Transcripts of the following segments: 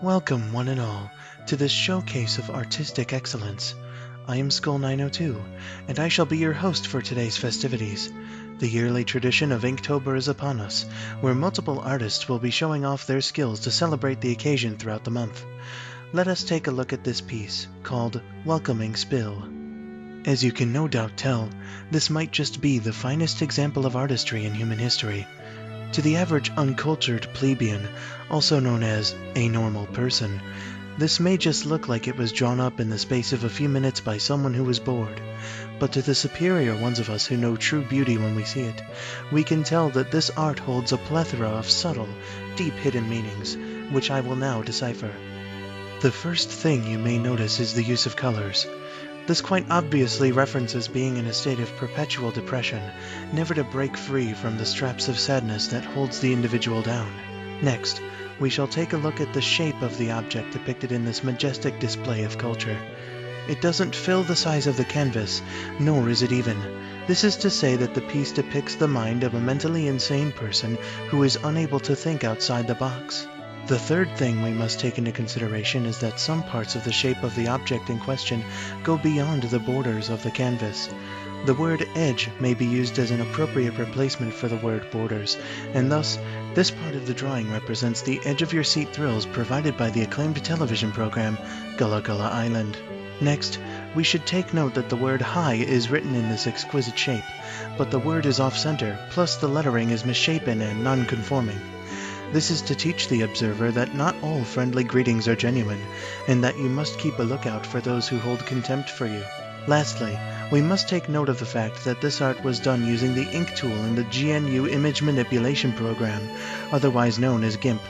Welcome, one and all, to this showcase of artistic excellence. I am Skull902, and I shall be your host for today's festivities. The yearly tradition of Inktober is upon us, where multiple artists will be showing off their skills to celebrate the occasion throughout the month. Let us take a look at this piece, called Welcoming Spill. As you can no doubt tell, this might just be the finest example of artistry in human history. To the average uncultured plebeian, also known as a normal person, this may just look like it was drawn up in the space of a few minutes by someone who was bored. But to the superior ones of us who know true beauty when we see it, we can tell that this art holds a plethora of subtle, deep hidden meanings, which I will now decipher. The first thing you may notice is the use of colors. This quite obviously references being in a state of perpetual depression, never to break free from the straps of sadness that holds the individual down. Next, we shall take a look at the shape of the object depicted in this majestic display of culture. It doesn't fill the size of the canvas, nor is it even. This is to say that the piece depicts the mind of a mentally insane person who is unable to think outside the box. The third thing we must take into consideration is that some parts of the shape of the object in question go beyond the borders of the canvas. The word edge may be used as an appropriate replacement for the word borders, and thus, this part of the drawing represents the edge-of-your-seat thrills provided by the acclaimed television program Gullah Gullah Island. Next, we should take note that the word high is written in this exquisite shape, but the word is off-center, plus the lettering is misshapen and non-conforming. This is to teach the observer that not all friendly greetings are genuine, and that you must keep a lookout for those who hold contempt for you. Lastly, we must take note of the fact that this art was done using the ink tool in the GNU image manipulation program, otherwise known as GIMP.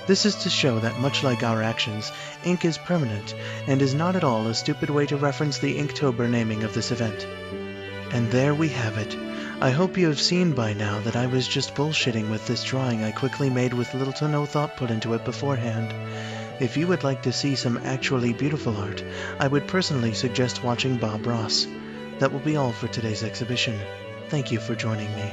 This is to show that much like our actions, ink is permanent, and is not at all a stupid way to reference the Inktober naming of this event. And there we have it. I hope you have seen by now that I was just bullshitting with this drawing I quickly made with little to no thought put into it beforehand. If you would like to see some actually beautiful art, I would personally suggest watching Bob Ross. That will be all for today's exhibition. Thank you for joining me.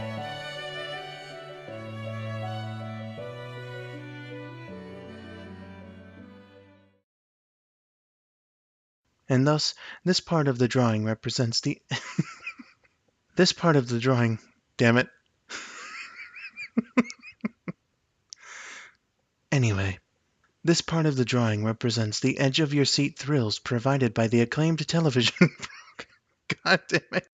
And thus, this part of the drawing represents the... This part of the drawing... Damn it. Anyway, this part of the drawing represents the edge-of-your-seat thrills provided by the acclaimed television... God damn it.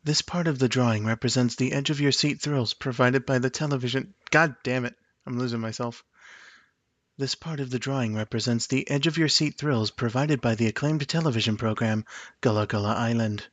This part of the drawing represents the edge-of-your-seat thrills provided by the television... God damn it. I'm losing myself. This part of the drawing represents the edge-of-your-seat thrills provided by the acclaimed television program Gullah Gullah Island.